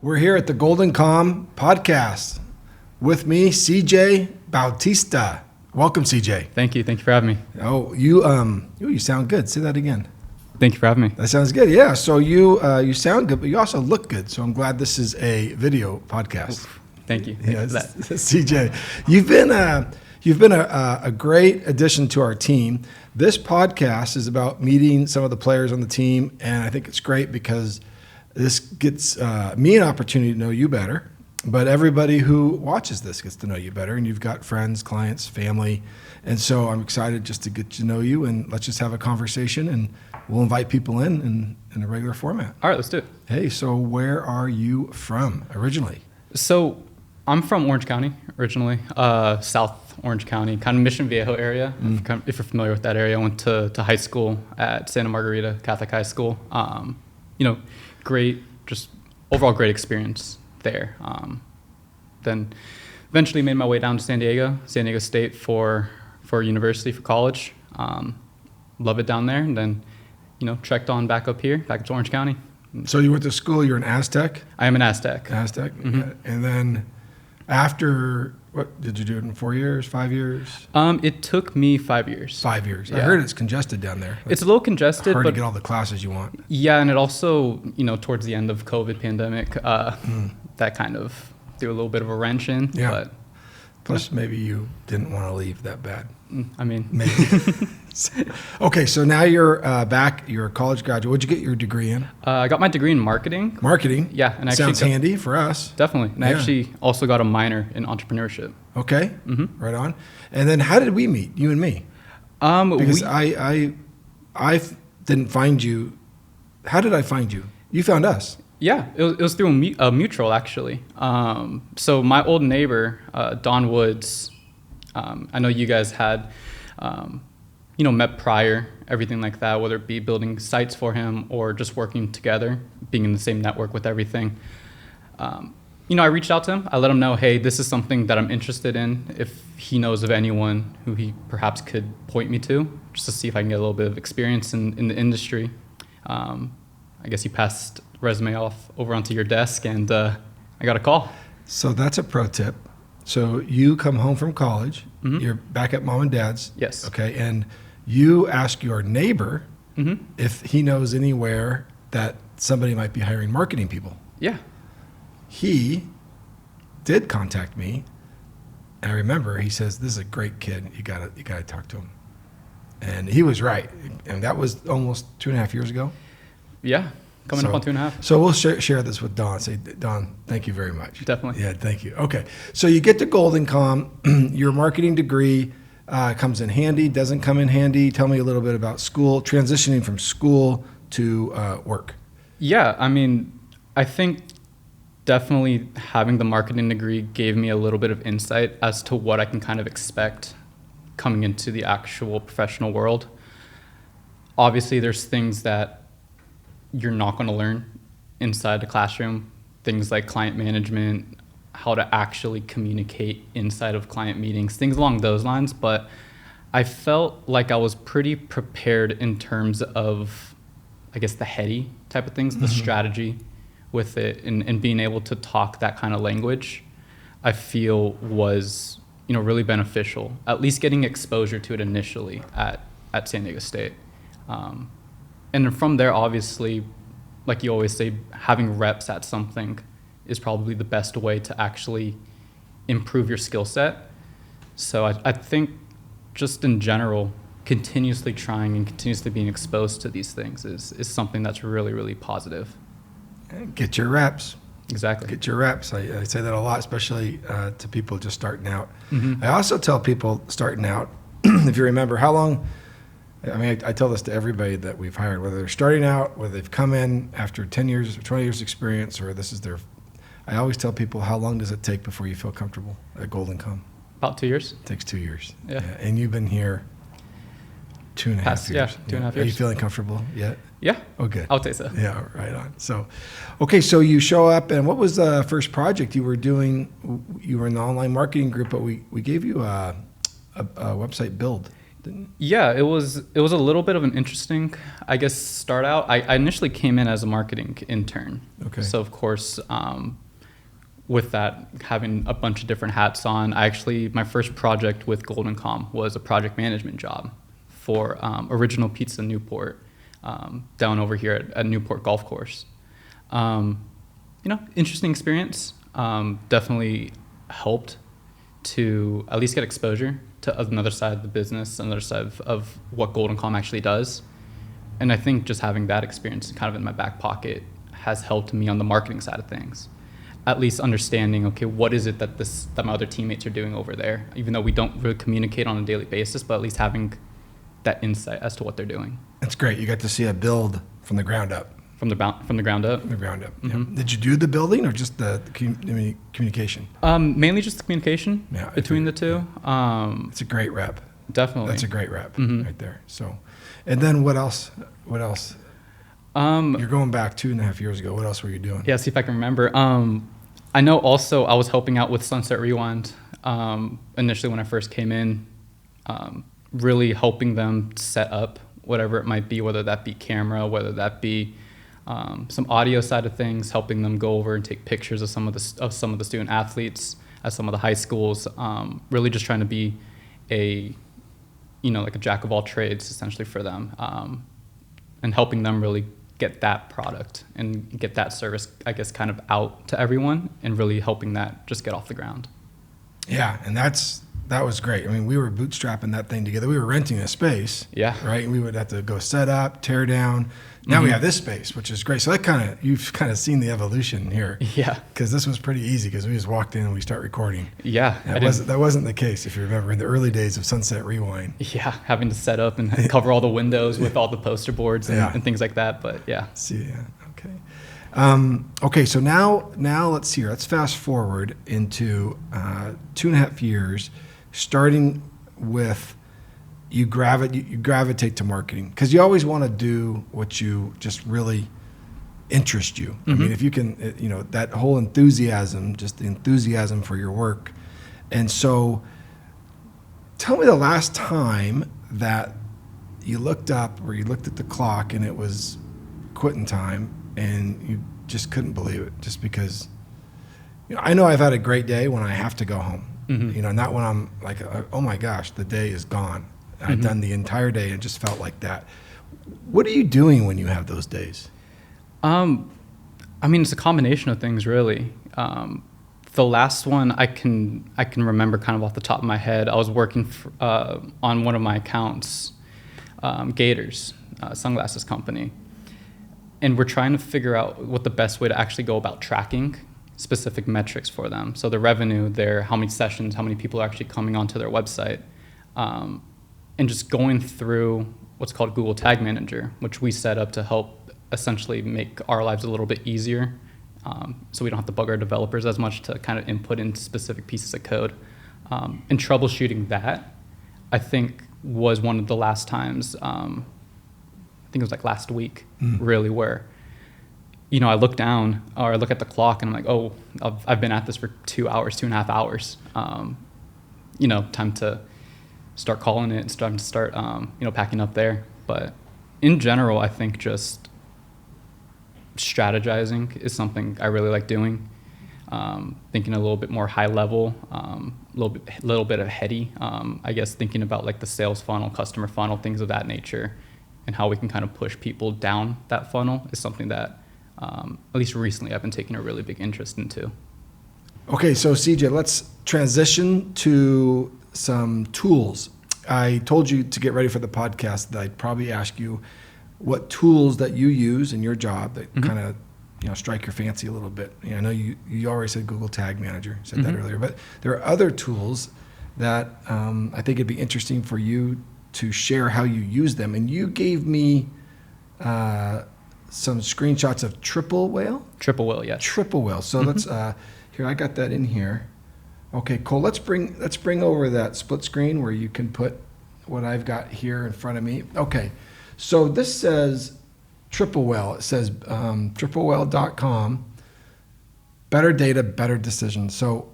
We're here at the Golden Com podcast with me, CJ Bautista. Welcome, CJ. Thank you. Thank you for having me. Oh, you sound good. Say that again. Thank you for having me. That sounds good. Yeah. So you sound good, but you also look good. So I'm glad this is a video podcast. Thank you. Yeah, CJ, you've been a great addition to our team. This podcast is about meeting some of the players on the team, and I think it's great because this gets me an opportunity to know you better, but everybody who watches this gets to know you better, and you've got friends, clients, family, and so I'm excited just to get to know you, and let's just have a conversation, and we'll invite people in a regular format. All right, let's do it. Hey, so where are you from originally? So I'm from Orange County originally, South Orange County, kind of Mission Viejo area. If you're familiar with that area, I went to high school at Santa Margarita Catholic High School. Great, just overall great experience there. Then eventually made my way down to San Diego State for university, for college. Love it down there, and then trekked on back up to Orange County. So you went to school, you're an Aztec? I am an Aztec. Mm-hmm. Yeah. And then after, what did you do it in 4 years, 5 years? It took me 5 years. 5 years. Yeah. I heard it's congested down there. It's a little congested, hard but to get all the classes you want. Yeah, and it also, towards the end of COVID pandemic, that kind of threw a little bit of a wrench in. Yeah. But plus, maybe you didn't want to leave that bad. I mean, maybe. Okay, so now you're back. You're a college graduate. What'd you get your degree in? I got my degree in marketing. Marketing? Yeah. And sounds handy for us. Definitely. And I actually also got a minor in entrepreneurship. Okay. Mm-hmm. Right on. And then how did we meet, you and me? Because I didn't find you. How did I find you? You found us. Yeah, it was through a mutual, actually. So my old neighbor, Don Woods, I know you guys had, met prior, everything like that, whether it be building sites for him or just working together, being in the same network with everything. I reached out to him. I let him know, hey, this is something that I'm interested in. If he knows of anyone who he perhaps could point me to, just to see if I can get a little bit of experience in the industry. I guess he passed resume off over onto your desk, and I got a call. So that's a pro tip. So you come home from college, you're back at mom and dad's. Yes. Okay, and you ask your neighbor if he knows anywhere that somebody might be hiring marketing people. Yeah. He did contact me, and I remember he says, "This is a great kid. You gotta talk to him." And he was right, and that was almost 2.5 years ago. Yeah. Coming up on 2.5. So we'll share this with Don. Say, Don, thank you very much. Definitely. Yeah, thank you. Okay. So you get to Golden Com. Your marketing degree comes in handy, doesn't come in handy. Tell me a little bit about school, transitioning from school to work. Yeah, I mean, I think definitely having the marketing degree gave me a little bit of insight as to what I can kind of expect coming into the actual professional world. Obviously, there's things that you're not going to learn inside the classroom, things like client management, how to actually communicate inside of client meetings, things along those lines. But I felt like I was pretty prepared in terms of, I guess, the heady type of things, the strategy with it, and being able to talk that kind of language, I feel was, really beneficial, at least getting exposure to it initially at San Diego State. And from there, obviously, like you always say, having reps at something is probably the best way to actually improve your skill set. So I think just in general, continuously trying and continuously being exposed to these things is something that's really, really positive. Get your reps. Exactly. Get your reps. I say that a lot, especially to people just starting out. I also tell people starting out, if you remember how long, I tell this to everybody that we've hired, whether they're starting out, whether they've come in after 10 years or 20 years experience, or this is I always tell people, how long does it take before you feel comfortable at Golden Com? About 2 years. It takes 2 years. Yeah. And you've been here 2.5 years. Yeah, 2.5 years. Are you feeling comfortable yet? Yeah. Oh, good. I would say so. Yeah, right on. So, okay, so you show up, and what was the first project you were doing? You were in the online marketing group, but we gave you a website build. Yeah, it was a little bit of an interesting, I guess, start out. I initially came in as a marketing intern. Okay. So of course, with that, having a bunch of different hats on, my first project with GoldenCom was a project management job for Original Pizza Newport, down over here at Newport Golf Course. Interesting experience. Definitely helped to at least get exposure to another side of the business, another side of what GoldenCom actually does. And I think just having that experience kind of in my back pocket has helped me on the marketing side of things. At least understanding, okay, what is it that my other teammates are doing over there, even though we don't really communicate on a daily basis, but at least having that insight as to what they're doing. That's great. You got to see a build from the ground up. From the ground up? From the ground up, Mm-hmm. yeah. Did you do the building or just the communication? Mainly just the communication between the two. It's a great rep. Definitely. That's a great rep Mm-hmm. right there. So, and then what else? You're going back 2.5 years ago. What else were you doing? Yeah, see if I can remember. I know also I was helping out with Sunset Rewind initially when I first came in, really helping them set up whatever it might be, whether that be camera, whether that be some audio side of things, helping them go over and take pictures of some of the student athletes at some of the high schools. Really just trying to be like a jack of all trades essentially for them, and helping them really get that product and get that service, I guess, kind of out to everyone, and really helping that just get off the ground. Yeah, and that was great. I mean, we were bootstrapping that thing together. We were renting a space. Yeah. Right? We would have to go set up, tear down. Now we have this space, which is great. So you've kind of seen the evolution here. Yeah. Because this was pretty easy because we just walked in and we start recording. Yeah. That wasn't the case, if you remember, in the early days of Sunset Rewind. Yeah, having to set up and cover all the windows with all the poster boards and things like that. But yeah. See, yeah, okay. Okay, so now let's see here. Let's fast forward into 2.5 years, starting with you gravitate to marketing because you always want to do what you just really interest you. Mm-hmm. I mean, if you can, that whole enthusiasm, just the enthusiasm for your work. And so tell me the last time that you looked up or you looked at the clock and it was quitting time and you just couldn't believe it just because, I know I've had a great day when I have to go home, Mm-hmm. Not when I'm like, oh my gosh, the day is gone. Mm-hmm. I've done the entire day and it just felt like that. What are you doing when you have those days? I mean, it's a combination of things, really. The last one I can remember kind of off the top of my head. I was working on one of my accounts, Gators, sunglasses company, and we're trying to figure out what the best way to actually go about tracking specific metrics for them. So the revenue, how many sessions, how many people are actually coming onto their website, and just going through what's called Google Tag Manager, which we set up to help essentially make our lives a little bit easier, so we don't have to bug our developers as much to kind of input in specific pieces of code. And troubleshooting that, I think, was one of the last times, I think it was like last week, really, where I look down or I look at the clock and I'm like, oh, I've been at this for 2.5 hours. Time to start calling it. It's time to start, packing up there. But in general, I think just strategizing is something I really like doing. Thinking a little bit more high level, little bit of heady. I guess thinking about like the sales funnel, customer funnel, things of that nature, and how we can kind of push people down that funnel is something that, at least recently, I've been taking a really big interest into. Okay, so CJ, let's transition to some tools. I told you to get ready for the podcast that I'd probably ask you what tools that you use in your job that kind of strike your fancy a little bit. I know you already said Google Tag Manager, said that earlier, but there are other tools that I think it'd be interesting for you to share how you use them. And you gave me some screenshots of Triple Whale. Triple Whale, yes. Triple Whale. So let's here, I got that in here. Okay, cool. Let's bring over that split screen where you can put what I've got here in front of me. Okay, so this says Triple Whale. It says triplewhale.com. Better data, better decisions. So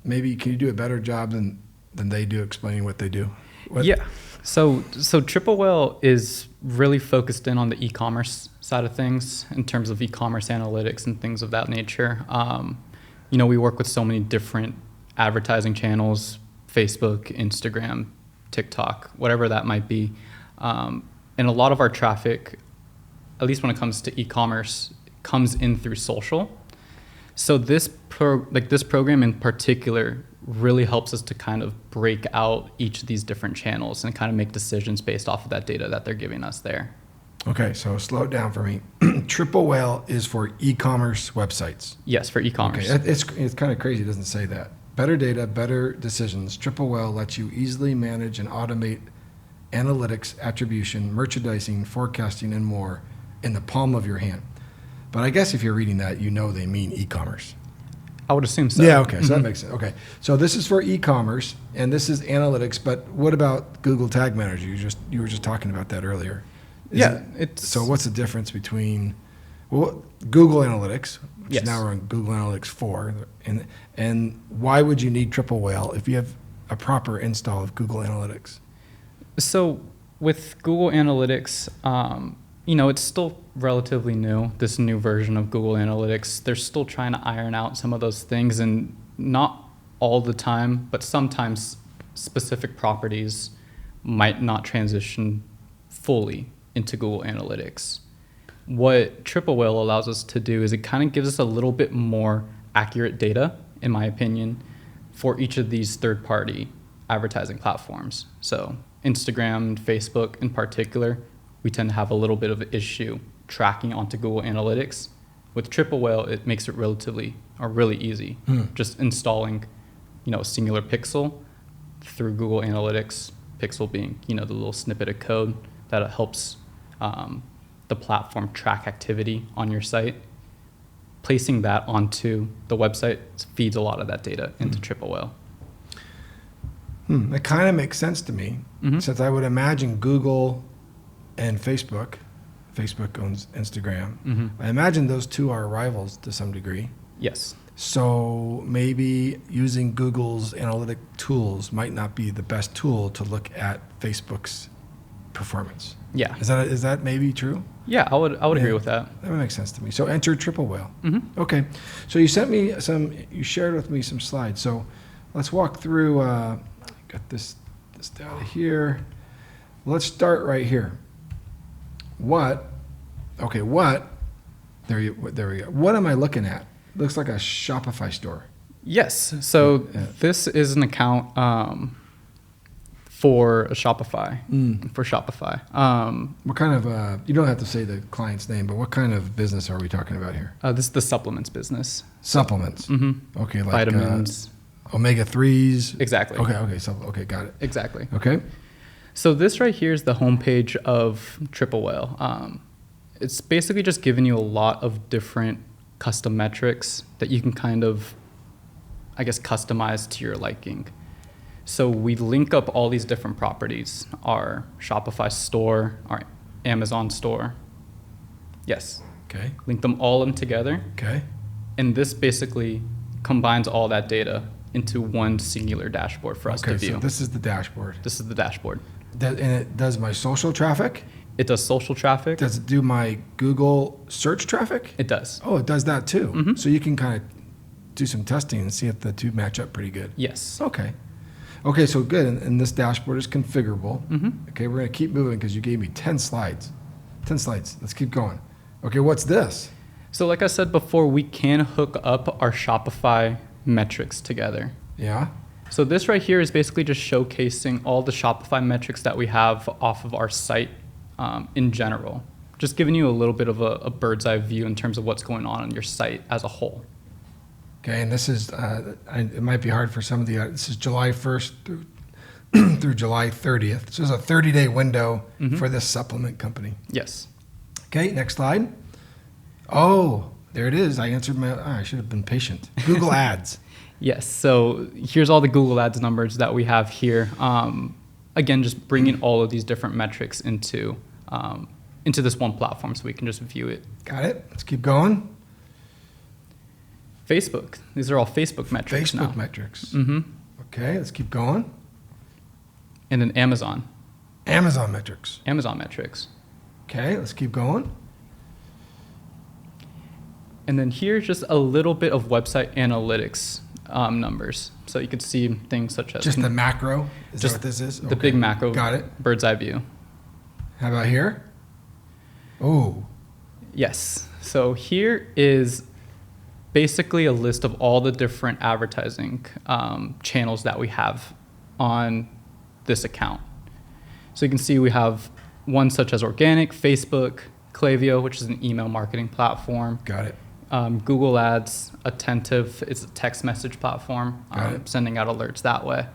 maybe can you do a better job than they do explaining what they do? Yeah. So Triple Whale is really focused in on the e-commerce side of things in terms of e-commerce analytics and things of that nature. We work with so many different advertising channels, Facebook, Instagram, TikTok, whatever that might be. And a lot of our traffic, at least when it comes to e-commerce, comes in through social. So this program in particular really helps us to kind of break out each of these different channels and kind of make decisions based off of that data that they're giving us there. Okay, so slow it down for me. Triple Whale is for e-commerce websites. Yes, for e-commerce. Okay, it's kind of crazy. It doesn't say that. Better data, better decisions. Triple Whale lets you easily manage and automate analytics, attribution, merchandising, forecasting, and more in the palm of your hand. But I guess if you're reading that, they mean e-commerce. I would assume so. Yeah, okay, so that makes sense. Okay, so this is for e-commerce, and this is analytics, but what about Google Tag Manager? You were just talking about that earlier. So what's the difference between Google Analytics, which yes. now we're on Google Analytics 4, and why would you need Triple Whale if you have a proper install of Google Analytics? So with Google Analytics, it's still relatively new, this new version of Google Analytics. They're still trying to iron out some of those things, and not all the time, but sometimes specific properties might not transition fully into Google Analytics. What Triple Whale allows us to do is it kind of gives us a little bit more accurate data, in my opinion, for each of these third-party advertising platforms. So Instagram, Facebook in particular, we tend to have a little bit of an issue tracking onto Google Analytics. With Triple Whale, it makes it really easy. Just installing, a singular pixel through Google Analytics, pixel being, the little snippet of code that helps the platform track activity on your site. Placing that onto the website feeds a lot of that data into Triple Whale. That kind of makes sense to me, since I would imagine Google and Facebook owns Instagram. I imagine those two are rivals to some degree. Yes. So maybe using Google's analytic tools might not be the best tool to look at Facebook's performance. Yeah. Is that maybe true? Yeah, I would agree with that. That would make sense to me. So enter Triple Whale. Okay. So you shared with me some slides. So let's walk through, got this data here. Let's start right here. There we go. What am I looking at? Looks like a Shopify store. Yes. So this is an account for Shopify. What kind of, you don't have to say the client's name, but what kind of business are we talking about here? This is the supplements business. Supplements? Okay, like vitamins. Omega-3s? Exactly. Okay, got it. Exactly. Okay. So this right here is the homepage of Triple Whale. It's basically just giving you a lot of different custom metrics that you can kind of, customize to your liking. So we link up all these different properties, our Shopify store, our Amazon store. Yes. Okay. Link them all in together. Okay. And this basically combines all that data into one singular dashboard for us to view. So this is the dashboard. This is the dashboard. And it does my social traffic? It does social traffic. Does it do my Google search traffic? It does. Oh, it does that too. So you can kind of do some testing and see if the two match up pretty good. Yes. Okay, so good. And this dashboard is configurable. Okay, we're going to keep moving because you gave me 10 slides. 10 slides. Let's keep going. Okay, what's this? So like I said before, we can hook up our Shopify metrics together. Yeah. So this right here is basically just showcasing all the Shopify metrics that we have off of our site in general. Just giving you a little bit of a bird's eye view in terms of what's going on your site as a whole. Okay, and this is, it might be hard for some of this is July 1st through July 30th. So there's a 30-day window for this supplement company. Yes. Okay, next slide. Oh, there it is. I answered I should have been patient. Google Ads. Yes, so here's all the Google Ads numbers that we have here. Again, just bringing all of these different metrics into this one platform so we can just view it. Got it. Let's keep going. Facebook. These are all Facebook metrics now. Facebook metrics. Okay, let's keep going. and then Amazon metrics. Amazon metrics. Okay, let's keep going. And then here's just a little bit of website analytics numbers. So you could see things such as Just the macro? Is just that what this is? the big macro. Got it. Bird's eye view. How about here? Oh, Yes. So here is basically a list of all the different advertising channels that we have on this account. So you can see we have ones such as organic, Facebook, Klaviyo, which is an email marketing platform. got it. Google Ads, Attentive, it's a text message platform, Got it. sending out alerts that way.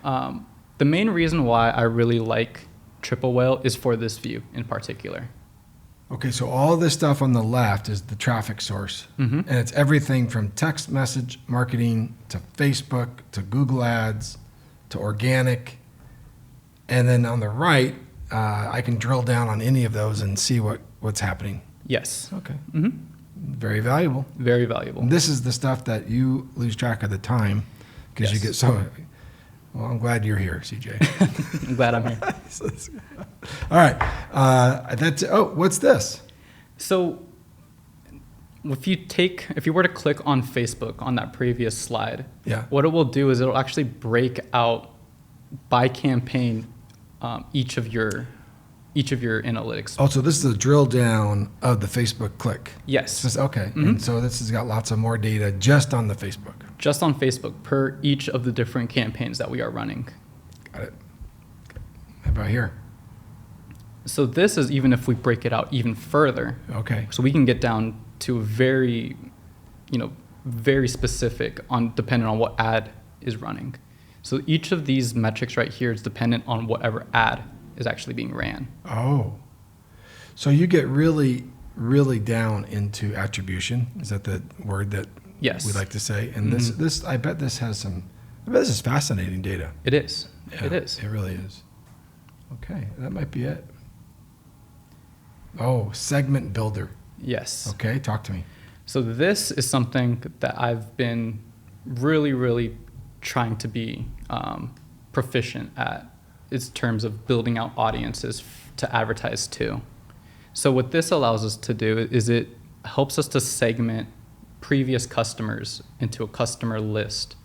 The main reason why I really like Triple Whale is for this view in particular. Okay, so all this stuff on the left is the traffic source. Mhm. And it's everything from text message marketing to Facebook to Google Ads to organic. And then on the right, I can drill down on any of those and see what's happening. Yes. Okay. hmm Very valuable. Very valuable. And this is the stuff that you lose track of the time because you Yes. get so. Well, I'm glad you're here, CJ. I'm glad I'm here. All right. What's this? So if you were to click on Facebook on that previous slide, Yeah. what it will do is it'll actually break out by campaign each of your analytics. Oh, so this is a drill down of the Facebook click. Yes. Okay. Mhm. And so this has got lots of more data just on the Facebook. Just on Facebook per each of the different campaigns that we are running. Got it. How about here? So this is even if we break it out even further. Okay. So we can get down to very specific depending on what ad is running. So each of these metrics right here is dependent on whatever ad is actually being ran. Oh. So you get really, really down into attribution. Is that the word that Yes. we like to say? And this I bet this is fascinating data. It is. Yeah, It is. It really is. Okay, that might be it. Oh, segment builder. Yes. Okay, talk to me. So this is something that I've been really, really trying to be proficient at in terms of building out audiences to advertise to. So what this allows us to do is it helps us to segment previous customers into a customer list.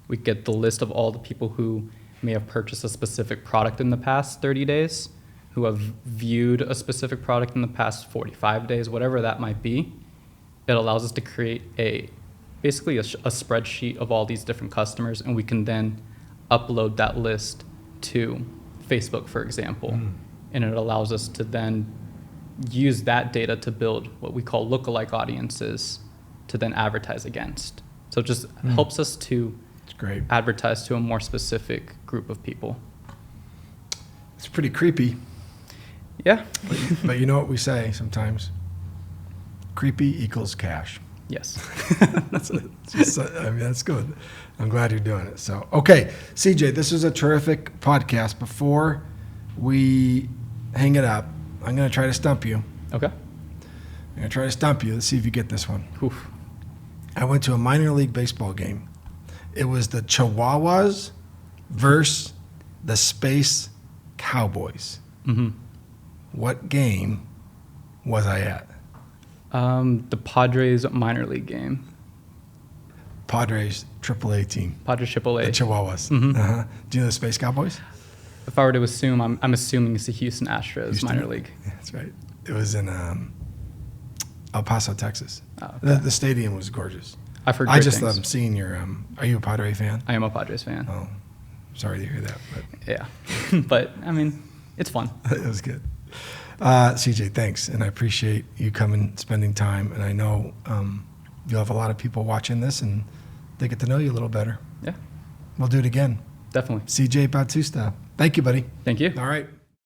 We get the list of all the people who may have purchased a specific product in the past 30 days, who have viewed a specific product in the past 45 days, whatever that might be. It allows us to create basically a spreadsheet of all these different customers, and we can then upload that list to Facebook, for example. And it allows us to then use that data to build what we call lookalike audiences to then advertise against. So it just helps us to It's great. advertise to a more specific group of people. It's pretty creepy, Yeah. but you know what we say sometimes? Creepy equals cash. Yes. That's good. I'm glad you're doing it. So, okay, CJ, this was a terrific podcast. Before we hang it up, I'm going to try to stump you. Okay. I'm going to try to stump you. Let's see if you get this one. Oof. I went to a minor league baseball game. It was the Chihuahuas versus the Space Cowboys. Mm-hmm. What game was I at? The Padres minor league game. Padres AAA team. Padres The AAA. Chihuahuas. Mhm. Uh-huh. Do you know the Space Cowboys? If I were to assume, I'm assuming it's the Houston Astros Houston? minor league. Yeah, that's right. It was in El Paso, Texas. Oh, okay. The stadium was gorgeous. I've heard I great just things. love seeing your. Are you a Padre fan? I am a Padres fan. Oh, sorry to hear that, but Yeah. But, I mean, it's fun. it was good. CJ, thanks, and I appreciate you coming, spending time. And I know you'll have a lot of people watching this, and they get to know you a little better. Yeah, We'll do it again. definitely. CJ Bautista. Thank you, buddy. Thank you. All right.